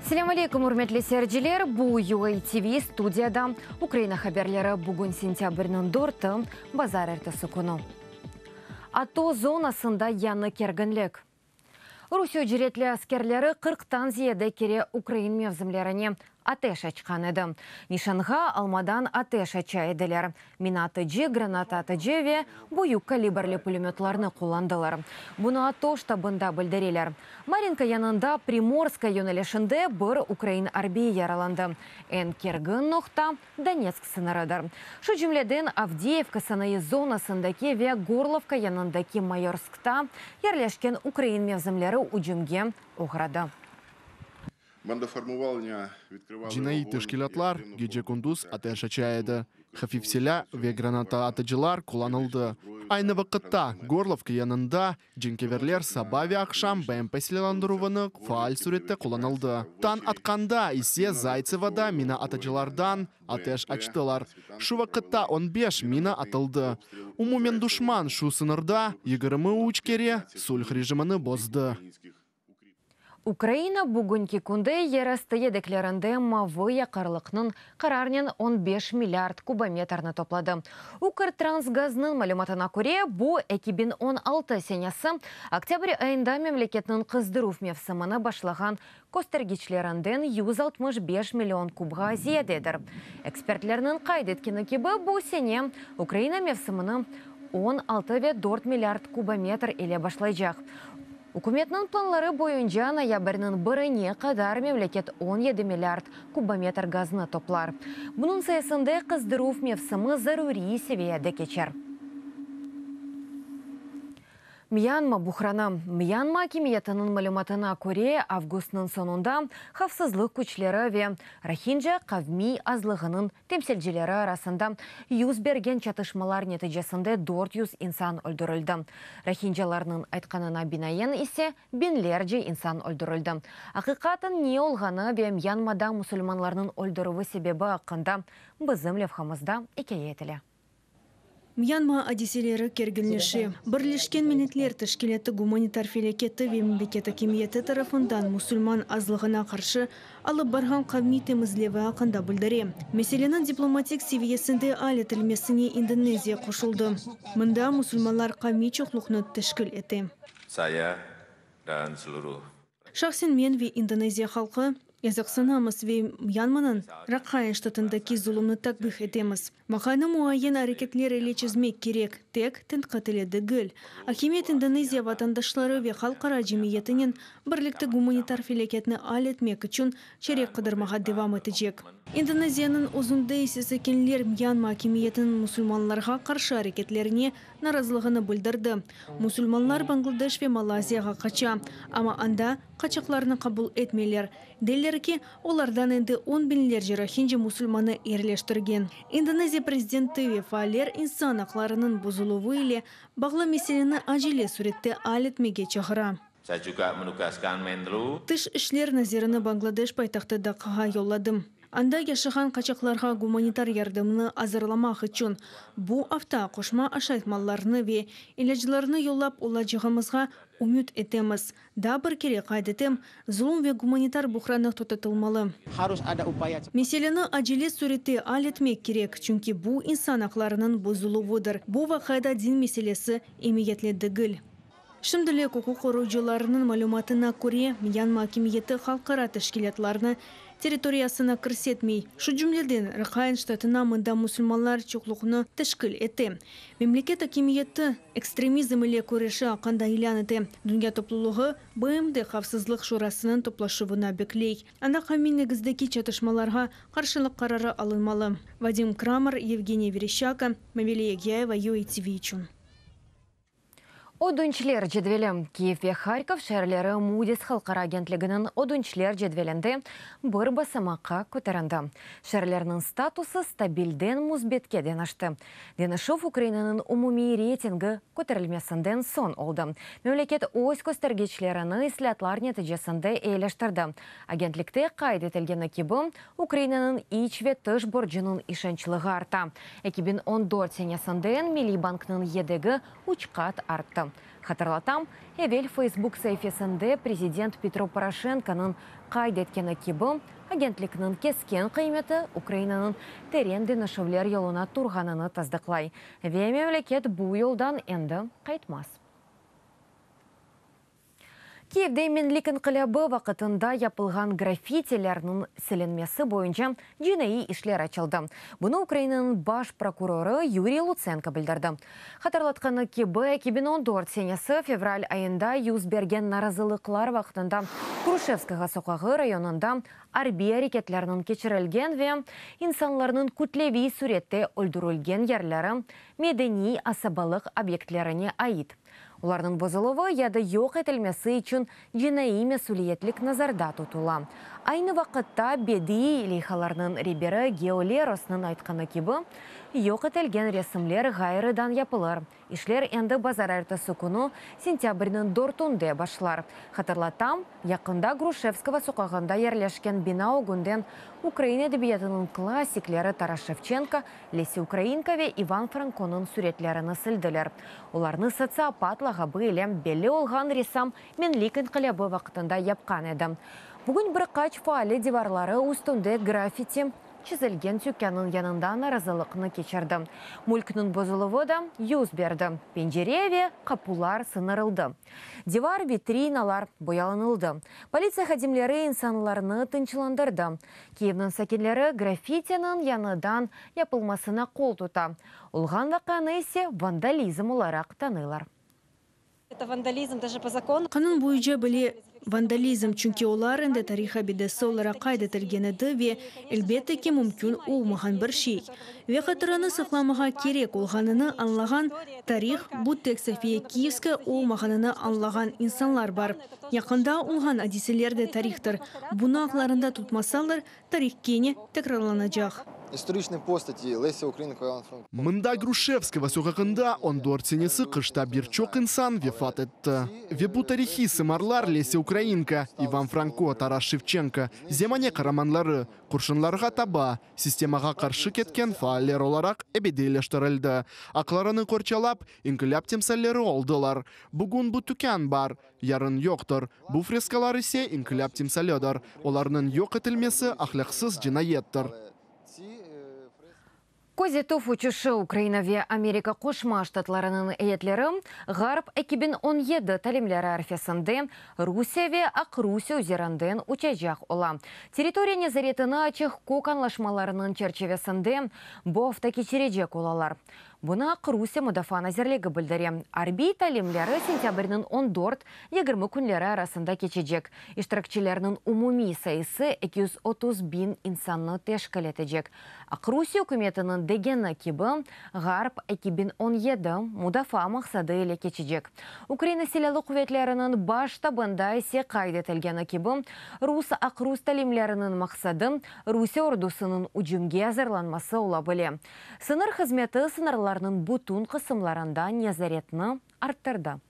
Салам алейкум, урметлі серджілер. Бу UATV студияда Украина хаберлері бүгін сентябрьнің дорты базар әртісі күні. АТО зонасында яны кергінлік. Русия жүретлі аскерлері 40-тан зиеді кере Украин мевзімлеріне атеш açқан еді. Нишанға алмадан атеш açа еділер. Минаты-жи, гранататы-жи ве бойук калибрлі пулеметларны қоландылар. Бұны АТО штабында білдірелер. Маринка янында Приморска йөнелешінде бір Украин арбей яраланды. Эн кергін ноқта Донецк сынарыдыр. Шу жүмледен Авдеевка сынайы зонасындаки ве Горловка янындаки Майорскта ерлешкен Украин мевзімлері үжімге оғырады. Жинайы тышкилатлар геже күндіз атеш ачайды. Хафифселя ве граната атыжылар kullanıldı. Aynı vakitte Горловка yanında jinkeverler sabah ve akşam BMP silahlandıruvını faal surette kullanıldı. Tan atkanda ise Zaytsevada mina atıcılardan ateş açtılar. Şu vakitte 15 mina atıldı. Umumen düşman şu sınırda 23 kere sulh rejimini bozdu. Украина бүгінгі күнде ерасты декларынды мавы яқарлықның қарарнен 15 миллиард кубометрны топлады. Укртрансгазның мәліматына көре, бұ 2016 сенесі октябрь айында мемлекетінің қыздыруф мевсіміні башлаған костергичлерінден 165 миллион кубға зиедедір. Экспертлерінің қайдеткені кебі бұ сене Украина мевсіміні 16,4 миллиард кубометр еле башлайжақ. Үкіметнің планлары бойынша ноябрьнің біріне қадар мемлекет 17 миллиард кубометр газны топлар. Бұның сайысында қыздыруф мевсімі зарури севияде кечер. Мьянма бұхрана. Мьянма кемиетінің мәліматына көре августның сонында хавсызлық күчлері ве Рахинджа қавми азлығының темселджелері арасында 100 берген чатышмалар нәтижесінде 400 инсан өлдірілді. Рахинджаларының айтқанына бинайын есе бенлерже инсан өлдірілді. Ақиқатын не олғаны ве Мьянмада мұсылманларының өлдіруі себебі ақында бізім левхамызда екеетілі. Мьянма адиселері кергілнеші. Бірлешкен минетлер тәшкілеті гуманитар фелекеті ве мемлекеті кемиеті тарафындан мұсылман азлығына қаршы алып барған қавми темізлеві ақында білдіре. Меселенің дипломатик севиесінде алі тілмесіне Индонезия қошылды. Мұнда мұсылманлар қавми чоқлықны тәшкіл еті. Шақсен мен ве Индонезия халқы Язықсынамыз ве Мьянманың Ракхайн штатындаки зұлымны такбих етеміз. Мақаны муайен әрекетлер еле чізмек керек, тек тінтқатыледі гіл. Акимет Индонезия ватандашлары ве халқара жемиетінен бірлікті гуманитар фелекетіні ал етмек үшін черек қыдырмаға девам етежек. Индонезияның ұзынды есесекенлер Мьянма акимиетінің мұсылманларға қаршы әрекетлеріне наразылығыны білдірді. Мұсылманлар Бангладеш ве Малайзияға қача, ама анда қачақларыны қабыл етмелер. Дейлер ки олардан енді 10 бинлер Рахинджа мұсылманы ерлештірген. Индонезия президенті ве фаалер инсан ақларының бұзылуы еле бағлы меселені ажеле суретті алетмеге чағыра. Тыш ішлер назеріні Бангладеш пайтақты Дакаға йолладым. Анда яшыған қачақларға гуманитар ярдымны азырламақ үшін бұ авта қошма ашайтмаларыны ве иләжіларыны йоллап ола жығымызға үміт етеміз. Да бір кере қайдетем, зұлым ве гуманитар бұқраны тұтатылмалы. Меселені ажиле суретті ал етмек керек, чүнки бұ инсан ақларының бұзылуыдыр. Бұ вақайда дин меселесі емиетледі гіл. Шымділі құқық қорғаушыларының мәліматына көре Мьянма акимиеті халықара тәшкилатларына территориясына кірсетмей. Шу жүмледен Ракхайн штатына мұнда мұсылманлар чоқлықны тәшкіл етті. Мемлекет акимиеті экстремизм иле көреші ақанда илян еті. Дүнге топлылығы БМД қавсызлық шурасының топлашуына беклей. Анда қамин негіздегі чатышмаларға қаршылық қарары алынмалы. Вадим Крамер, Евгений Верещака, Мавилия Егяева, UATV үшін. Одунчлер жедвелі. Киев ве Харьков шәрлері Мудис халқара агентлігінің одунчлер жедвелінде бір басамаққа көтерінді. Шәрлерінің статусы стабилден музбетке денашты. Денашов Украинаның умуми рейтингі көтерілмесінден сон олды. Мемлекет өз көстергечлеріні ислатлар нәтижесінде ейлештірді. Агентлікте қайд етілгені кебі Украинаның ич ве тыш боржының ишенчілігі арта. 2014 сенесінден Милли банкның едегі учқат артты. Хатырлатам, эвел Facebook сайфесінде президент Петро Порошенконың қайдеткені кебі, агентлікінің кескен қиметі Украинаның теренді нышывлер елуна тұрғаныны таздықлай. Ве мемлекет бұл елдан енді қайтмас. Киевде менлік инқилабы вақытында япылған граффитилерінің сіленмесі бойынша жинайы ішлер açılды. Бұны Украинаның баш прокуроры Юрий Луценко білдірді. Хатарлатқаны кебі 2014 сенесі февраль айында юз берген наразылықлар вақытында Крушевскага соқағы районында арби әрекетлерінің кечірілген ве инсанларының күтлеви суретте өлдірілген ерлері медени асабалық объектлеріне айт. Олардың бозылығы яды йоқ етілмесі үшін жинайы мәсулиетлік назарда тұтыла. Айны вақытта беди лейхаларының ребері Геолеросының айтқаны кебі, йоқ етілген ресімлер ғайрыдан япылыр. Ишлер енді базар әртісі күні сентябрінің 4-інде башлар. Хатырлатам, яқында Грушевского соқағында ерлешкен бина огунден Украина әдебиетінің классиклері Тарас Шевченко, Леся Украинка ве Иван Франконың суретлеріні сілділер. Оларны социопатлаға бұйлем белі олған ресам менлік инқилабы вақытында япқан еді. Бүгін бір қач фаали диварлары үстінде граффити чизілген тюккенің янында наразылықны кечірді. Мүлкінің бозылығы да юз берді. Пенжереве қапулар сынырылды. Дивар витриналар бояланылды. Полиция хадимлері инсанларыны тынчыландырды. Киевнің сәкенлері граффитінің яныдан япылмасына қол тұта. Олған вақаны есе вандализм оларақ танылар. Это вандализм даже по закону. Қанын бойынша біле вандализм, чүнки олар әнді тариха бедесі олара қайдетілгенеді ве әлбетті ке мүмкін олмаған бір шей. Ве қатыраны сақламаға керек олғаныны анлаған тарих Буттек София Киевска олмағаныны анлаған инсанлар бар. Яқында олған адиселерді тарихтыр. Бұны ақларында тұтмасалар, тарих кене текрарланacak. Историчный постати Леся Украинка Иван Франко. Мында Грушевского соқақында он дортенесі қышта бірчоқ инсан вефат етті. Вебу тарихи сымарлар Леся Украинка, Иван Франко, Тарас Шевченко, земане қараманлары, құршынларға таба, системаға қаршы кеткен фаалер оларақ әбеделештірілді. Ақларыны көрчалап, инкілап темсәлері олдылар. Бүгін бұ түкән бар, ярын жоқтыр. Бұ фрескалар ісе инкілап темсәледір. Оларының йоқ етілмесі ақлақсыз жинайеттір. Козетов учушы Украинаве Америка Қошма штатларының әйетлері ғарып 2017 тәлімлері арфесінде Русияве ақ Русия үзеранден учажақ ола. Территория незаретіні ачық көк анлашмаларының черчевесінде бұ авта кечережек олалар. Бұны ақ Русия мұдафан әзірлігі білдірі. Арби тәлімлері сентябрінің 14-20 күнлері арасында кечежек. Иштірікчілерінің умуми сайысы 230 бин инсанны тешкіл етежек. Ақ Русия үкіметінің дегені кебі ғарып 2017 мұдафа мақсады еле кечежек. Украина селялы құветлерінің баш табында есе қайдетілгені кебі ақ Рус тәлімлерінің мақсады Русия ордусының үжімге азырланмасы ола біле. Сыныр қызметі сынырларының бұтын қысымларында незаретіні арттырды.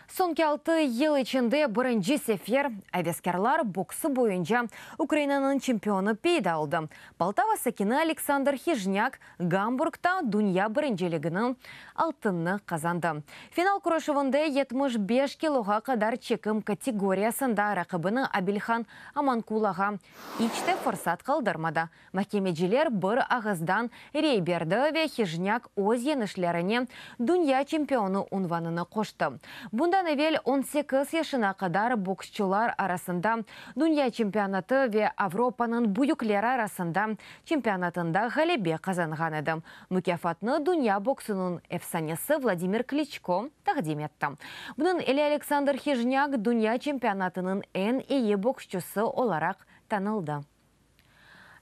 Сонки 6 ел içinde бірінші сефер әвескерлар боксы бойынша Украинаның чемпионы пейда алды. Полтава сәкені Александр Хижняк Гамбургта дүния біріншілігінің алтынны қазанды. Финал күрішівінде 75 килоға қадар чекім категориясында рақыбыны Абилхан Аманкулаға ичте форсат қалдырмады. Мәхкемеджілер бір ағыздан рейберді ве Хижняк өз енішлеріне дүния чемпионы унваныны қошты. Бұндан әвел 18 яшына қадар боксчылар арасында дүния чемпионаты ве Авропаның бұйыклері арасында чемпионатында ғалебе қазанған еді. Мүкафатны дүния боксының эфсанесі Владимир Кличко тақдим етті. Бұның әлі Александр Хижняк дүния чемпионатының ән ие боксчысы оларақ танылды.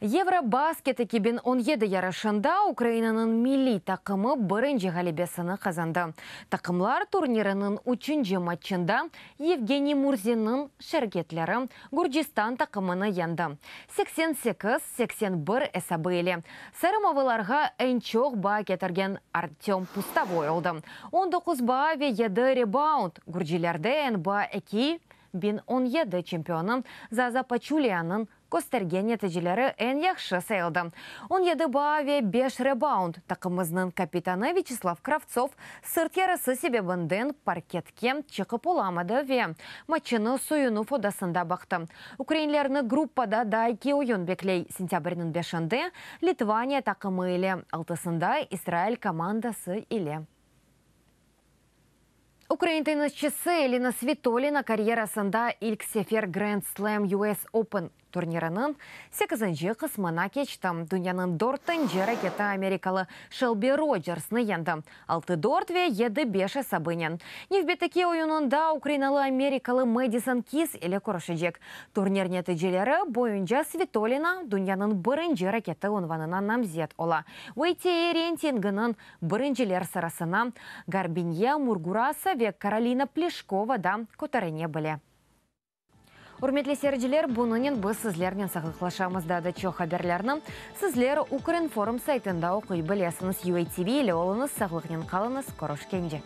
Евробаскет 2017 ярышында Украинаның милли тақымы бірінші ғалебесіні қазанды. Тақымлар турнирінің 3-ші матчында Евгений Мурзинның шәргетлері Гурджистан тақымыны янды. 88-81 әсабы елі. Сарымавыларға әнчоқ ба кетірген Артем Пустовой олды. 19 ба ве 7 ребаунд. Гурджилерді ән ба 2 2017 чемпионы Заза Пачулияның көстерген нәтижелері ән яқшы сайылды. Он еді баве 5 ребаунд. Тақымызның капитаны Вячеслав Кравцов сырт ярысы себебінден паркетке чықып оламады ве матчыны сойыну фодасында бақты. Украинлерні группада да 2 ойын беклей. Сентябрьнің 5-інде Литвания тақымы иле, 6-сында Израиль командасы иле. Украин теннисчысы Элина Свитолина карьерасында ilk сефер Grand Slam US Open турнирының 8-нче кысмына кечті. Дөньяның 4-нче ракеты америкалы Шелби Роджерсны енді. 6-4 ве 7-5 сабынен. Невбетеке ойынында украиналы америкалы Мэдисон Кис еле көрішіжек. Турнир нәтижелері бойынша Свитолина дөньяның 1-нче ракеты онванынан намзет ола. ВТ рейтингінің 1-нчелер сарасына Гарбинье Мургураса ве Каролина Плешкова да көтәріне біле. Урметлі серджілер, бұнынен біз сізлермен сағылықлашамызда да чо хаберлерінің. Сізлер Укринформ сайтында оқи білесіңіз UATV или олыңыз сағылықнен қалыңыз. Корошкенде.